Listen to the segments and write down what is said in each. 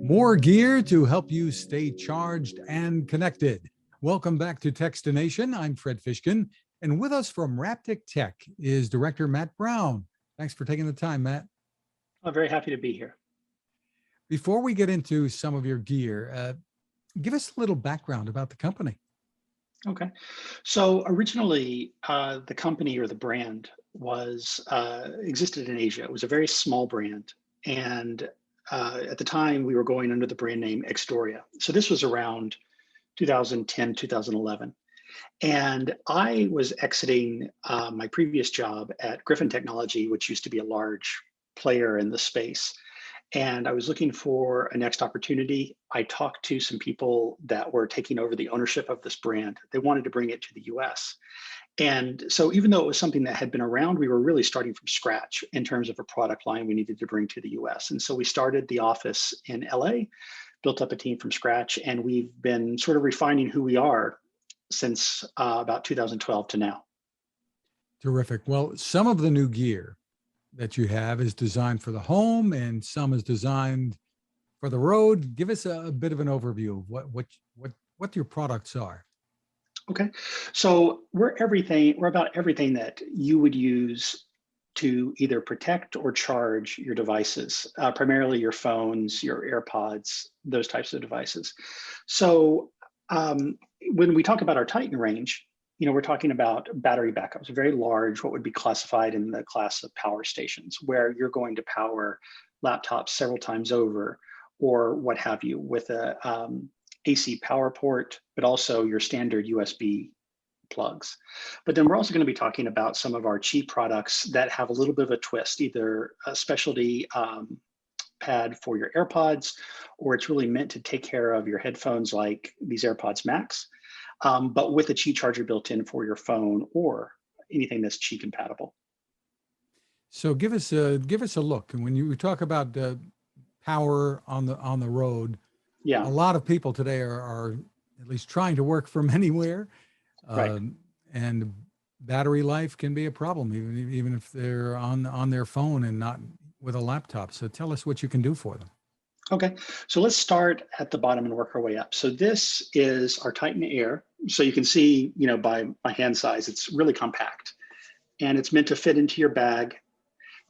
More gear to help you stay charged and connected. Welcome back to Techstination. I'm Fred Fishkin, and with us from Raptic Tech is Director Matt Brown. Thanks for taking the time, Matt. I'm very happy to be here. Before we get into some of your gear, give us a little background about the company. Okay. So originally, the company or the brand was existed in Asia. It was a very small brand. And at the time, we were going under the brand name Extoria. So this was around 2010, 2011. And I was exiting my previous job at Griffin Technology, which used to be a large player in the space. And I was looking for a next opportunity. I talked to some people that were taking over the ownership of this brand. They wanted to bring it to the US. And so even though it was something that had been around, we were really starting from scratch in terms of a product line we needed to bring to the US. And so we started the office in LA, built up a team from scratch, and we've been sort of refining who we are since about 2012 to now. Terrific. Well, some of the new gear that you have is designed for the home and some is designed for the road. Give us a bit of an overview of what your products are. Okay, so we're about everything that you would use to either protect or charge your devices, primarily your phones, your AirPods, those types of devices. So when we talk about our Titan range, we're talking about battery backups, very large, what would be classified in the class of power stations, where you're going to power laptops several times over, or what have you, with a AC power port, but also your standard USB plugs. But then we're also going to be talking about some of our cheap products that have a little bit of a twist, either a specialty pad for your AirPods, or it's really meant to take care of your headphones like these AirPods Max, but with a Qi charger built in for your phone or anything that's Qi compatible. So give us a look. And when you talk about power on the road, yeah, a lot of people today are at least trying to work from anywhere, right. And battery life can be a problem, even if they're on their phone and not with a laptop. So tell us what you can do for them. Okay, so let's start at the bottom and work our way up. So this is our Titan Air. So you can see, by my hand size, it's really compact and it's meant to fit into your bag.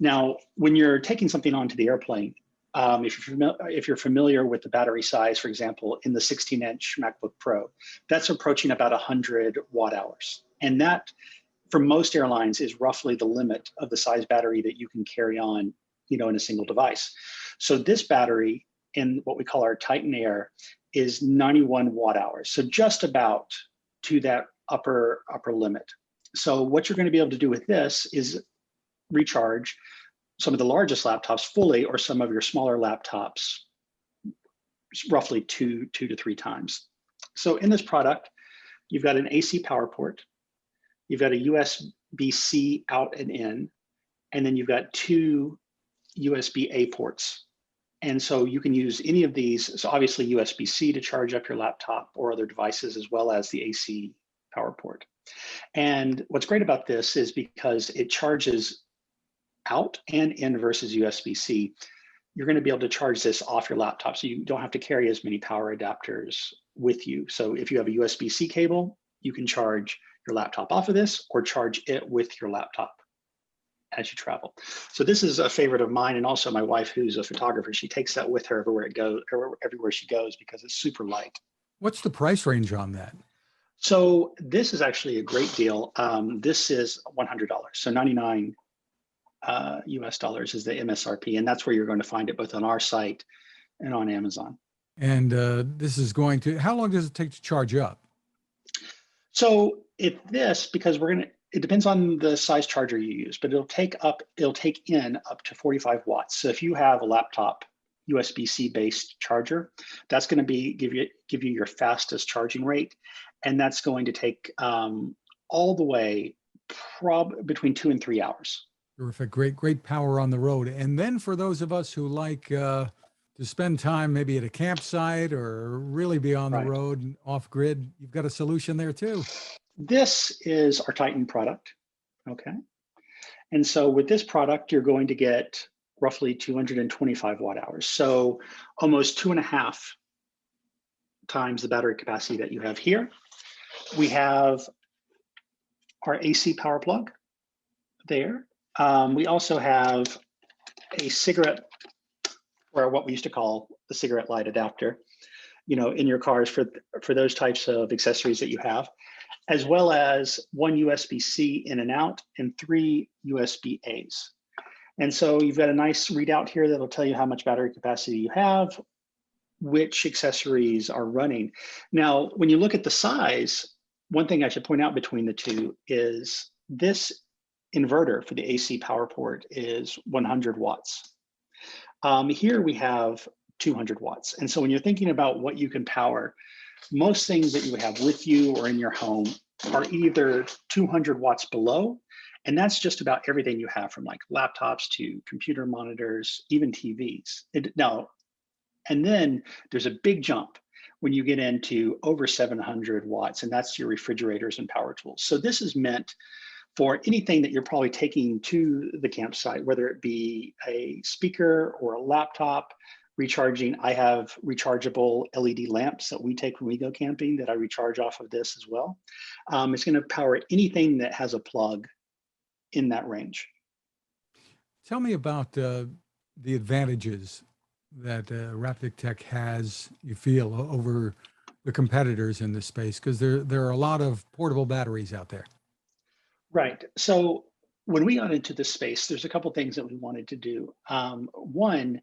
Now, when you're taking something onto the airplane, if you're familiar with the battery size, for example, in the 16-inch MacBook Pro, that's approaching about 100 watt hours. And that, for most airlines, is roughly the limit of the size battery that you can carry on, in a single device. So this battery in what we call our Titan Air is 91 watt hours. So just about to that upper limit. So what you're going to be able to do with this is recharge some of the largest laptops fully, or some of your smaller laptops roughly two to three times. So in this product, you've got an AC power port, you've got a USB-C out and in, and then you've got two USB-A ports. And so you can use any of these. So obviously USB-C to charge up your laptop or other devices, as well as the AC power port. And what's great about this is because it charges out and in versus USB-C, you're going to be able to charge this off your laptop. So you don't have to carry as many power adapters with you. So if you have a USB-C cable, you can charge your laptop off of this or charge it with your laptop as you travel. So this is a favorite of mine, and also my wife, who's a photographer. She takes that with her everywhere she goes because it's super light. What's the price range on that? So this is actually a great deal. This is $100. So 99 US dollars is the MSRP, and that's where you're going to find it both on our site and on Amazon. And this is going to, how long does it take to charge up? So because it depends on the size charger you use, but it'll take in up to 45 watts. So if you have a laptop USB-C based charger, that's going to give you your fastest charging rate, and that's going to take all the way between 2 and 3 hours. Terrific, great power on the road. And then for those of us who like to spend time maybe at a campsite or really be on the road and off grid, you've got a solution there too. This is our Titan product, okay? And so with this product, you're going to get roughly 225 watt hours. So almost 2.5 times the battery capacity that you have here. We have our AC power plug there. We also have a cigarette, or what we used to call the cigarette light adapter, in your cars for those types of accessories that you have, as well as one USB-C in and out and 3 USB-As. And so you've got a nice readout here that'll tell you how much battery capacity you have, which accessories are running. Now, when you look at the size, one thing I should point out between the two is this inverter for the AC power port is 100 watts. Here we have 200 watts. And so when you're thinking about what you can power, most things that you have with you or in your home are either 200 watts below, and that's just about everything you have, from like laptops to computer monitors, even TVs. And then there's a big jump when you get into over 700 watts, and that's your refrigerators and power tools. So this is meant for anything that you're probably taking to the campsite, whether it be a speaker or a laptop, recharging. I have rechargeable LED lamps that we take when we go camping that I recharge off of this as well. It's going to power anything that has a plug in that range. Tell me about the advantages that Raptic Tech has, you feel, over the competitors in this space, because there are a lot of portable batteries out there. Right. So when we got into this space, there's a couple things that we wanted to do. One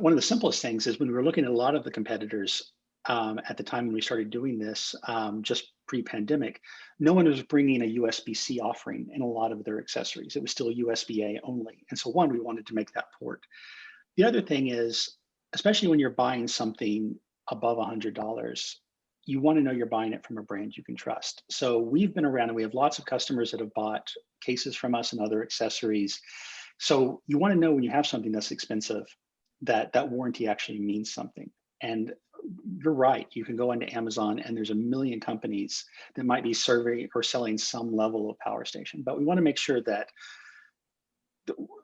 of the simplest things is when we were looking at a lot of the competitors at the time when we started doing this, just pre-pandemic, no one was bringing a USB-C offering in a lot of their accessories. It was still USB-A only. And so one, we wanted to make that port. The other thing is, especially when you're buying something above $100, you want to know you're buying it from a brand you can trust. So we've been around and we have lots of customers that have bought cases from us and other accessories. So you want to know when you have something that's expensive, that that warranty actually means something. And you're right, you can go into Amazon and there's a million companies that might be serving or selling some level of power station, but we want to make sure that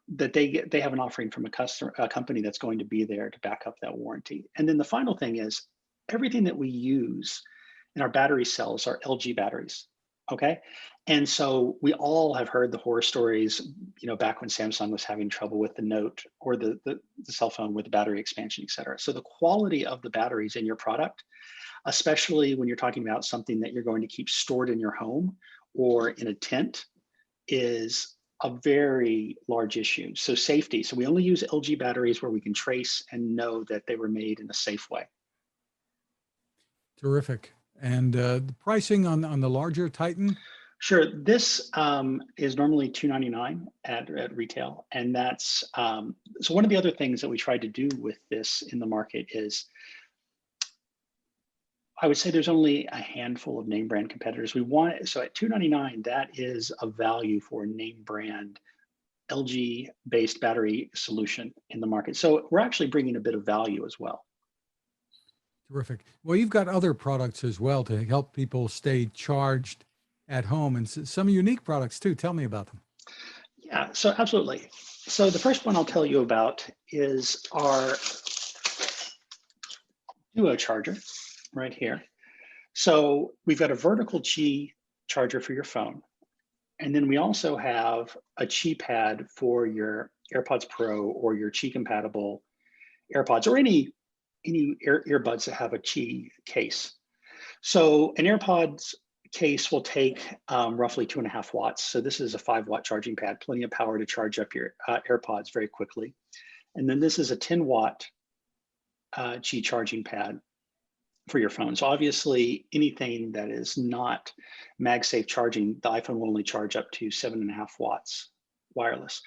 they have an offering from a company that's going to be there to back up that warranty. And then the final thing is, everything that we use in our battery cells are LG batteries. Okay. And so we all have heard the horror stories, back when Samsung was having trouble with the Note or the cell phone with the battery expansion, et cetera. So the quality of the batteries in your product, especially when you're talking about something that you're going to keep stored in your home or in a tent, is a very large issue. So safety. So we only use LG batteries where we can trace and know that they were made in a safe way. Terrific. And the pricing on the larger Titan? Sure. This is normally $299 at retail. And that's, so one of the other things that we tried to do with this in the market is, I would say there's only a handful of name brand competitors. So at $299, that is a value for a name brand LG based battery solution in the market. So we're actually bringing a bit of value as well. Terrific. Well, you've got other products as well to help people stay charged at home, and some unique products too. Tell me about them. Yeah, so absolutely. So the first one I'll tell you about is our Duo charger right here. So we've got a vertical Qi charger for your phone. And then we also have a Qi pad for your AirPods Pro or your Qi compatible AirPods, or any earbuds that have a Qi case. So an AirPods case will take roughly 2.5 watts. So this is a 5-watt charging pad, plenty of power to charge up your AirPods very quickly. And then this is a 10-watt Qi charging pad for your phone. So obviously anything that is not MagSafe charging, the iPhone will only charge up to 7.5 watts wireless.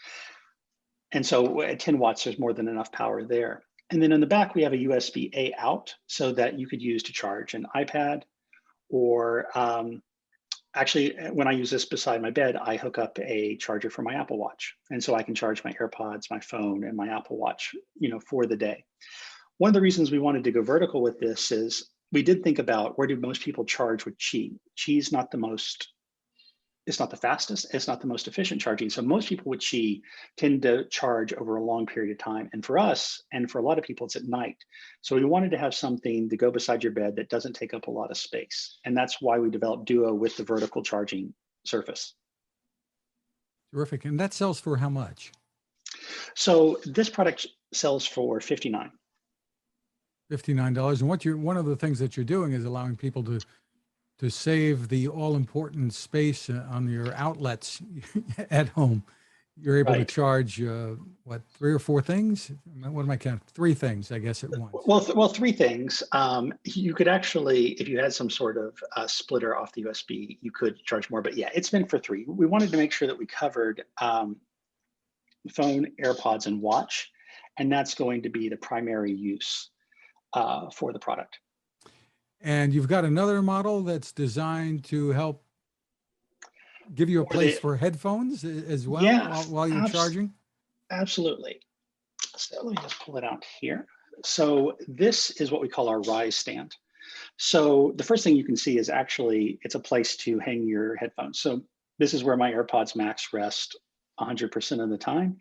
And so at 10 watts, there's more than enough power there. And then in the back, we have a USB-A out so that you could use to charge an iPad, or actually, when I use this beside my bed, I hook up a charger for my Apple Watch. And so I can charge my AirPods, my phone, and my Apple Watch, for the day. One of the reasons we wanted to go vertical with this is we did think about, where do most people charge with Qi? Qi's not the most It's not the fastest, it's not the most efficient charging. So most people with Qi tend to charge over a long period of time. And for us, and for a lot of people, it's at night. So we wanted to have something to go beside your bed that doesn't take up a lot of space. And that's why we developed Duo with the vertical charging surface. Terrific. And that sells for how much? So this product sells for $59. $59. And one of the things that you're doing is allowing people to save the all-important space on your outlets at home. You're able to Right. charge, what, 3 or 4 things? What am I counting? 3 things, I guess, at once. Well, 3 things. You could actually, if you had some sort of splitter off the USB, you could charge more. But yeah, it's meant for 3. We wanted to make sure that we covered phone, AirPods, and watch, and that's going to be the primary use for the product. And you've got another model that's designed to help give you a place for headphones as well, Yeah, while you're charging? Absolutely. So let me just pull it out here. So this is what we call our Rise stand. So the first thing you can see is actually it's a place to hang your headphones. So this is where my AirPods Max rest 100% of the time.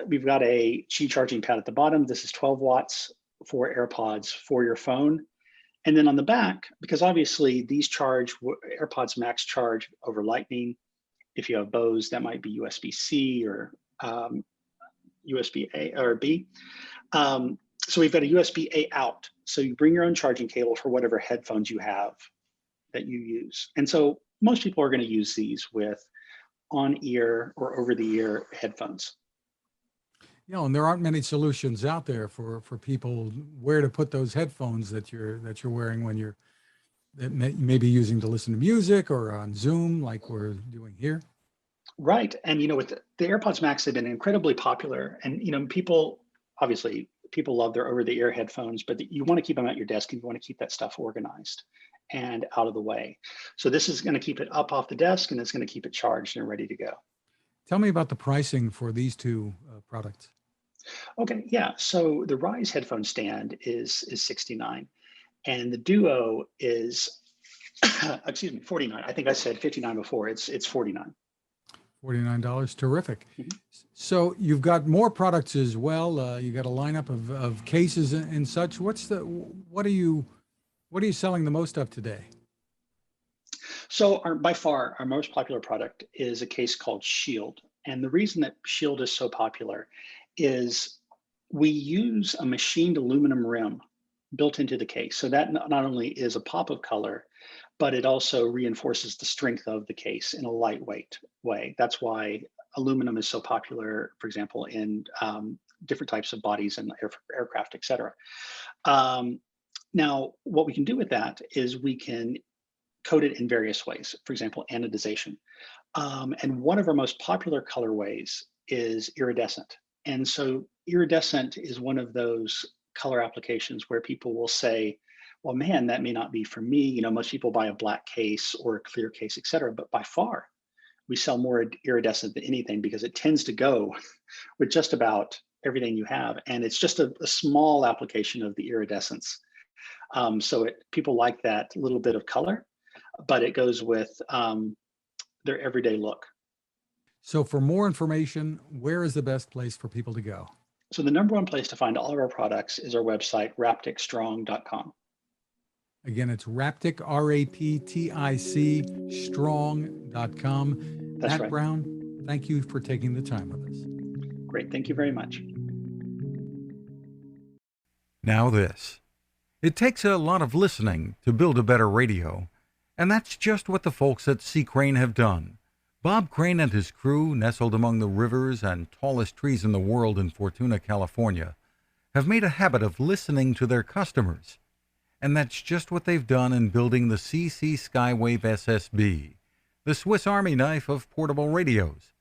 We've got a Qi charging pad at the bottom. This is 12 watts for AirPods for your phone. And then on the back, because obviously these AirPods Max charge over Lightning. If you have Bose, that might be USB-C or USB-A or B. So we've got a USB-A out. So you bring your own charging cable for whatever headphones you have that you use. And so most people are going to use these with on-ear or over-the-ear headphones. And there aren't many solutions out there for people where to put those headphones that you're wearing when you're maybe using to listen to music or on Zoom like we're doing here. Right. And, with the AirPods Max, they've been incredibly popular. And, people love their over-the-ear headphones, but you want to keep them at your desk and you want to keep that stuff organized and out of the way. So this is going to keep it up off the desk and it's going to keep it charged and ready to go. Tell me about the pricing for these 2 products. Okay, yeah. So the Rise headphone stand is $69, and the Duo is, excuse me, $49. I think I said $59 before. It's $49. $49. Terrific. Mm-hmm. So you've got more products as well. You got a lineup of cases and such. What are you selling the most of today? So by far, our most popular product is a case called Shield. And the reason that Shield is so popular is we use a machined aluminum rim built into the case. So that not only is a pop of color, but it also reinforces the strength of the case in a lightweight way. That's why aluminum is so popular, for example, in different types of bodies and aircraft, et cetera. Now, what we can do with that is we can coat it in various ways, for example, anodization. And one of our most popular colorways is iridescent. And so iridescent is one of those color applications where people will say, well, man, that may not be for me. Most people buy a black case or a clear case, et cetera. But by far, we sell more iridescent than anything because it tends to go with just about everything you have. And it's just a small application of the iridescence. So people like that little bit of color, but it goes with their everyday look. So for more information, where is the best place for people to go? So the number one place to find all of our products is our website, rapticstrong.com. Again, it's Raptic, RAPTIC, strong.com. That's Matt right. Brown, thank you for taking the time with us. Great. Thank you very much. Now this. It takes a lot of listening to build a better radio, and that's just what the folks at C. Crane have done. Bob Crane and his crew, nestled among the rivers and tallest trees in the world in Fortuna, California, have made a habit of listening to their customers. And that's just what they've done in building the CC Skywave SSB, the Swiss Army knife of portable radios.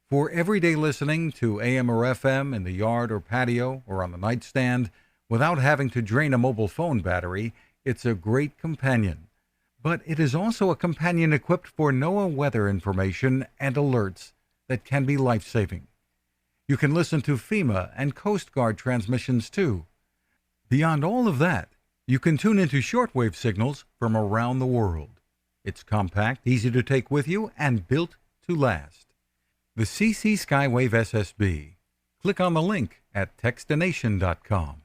For everyday listening to AM or FM in the yard or patio or on the nightstand, without having to drain a mobile phone battery, it's a great companion. But it is also a companion equipped for NOAA weather information and alerts that can be life-saving. You can listen to FEMA and Coast Guard transmissions too. Beyond all of that, you can tune into shortwave signals from around the world. It's compact, easy to take with you, and built to last. The CC Skywave SSB. Click on the link at Techstination.com.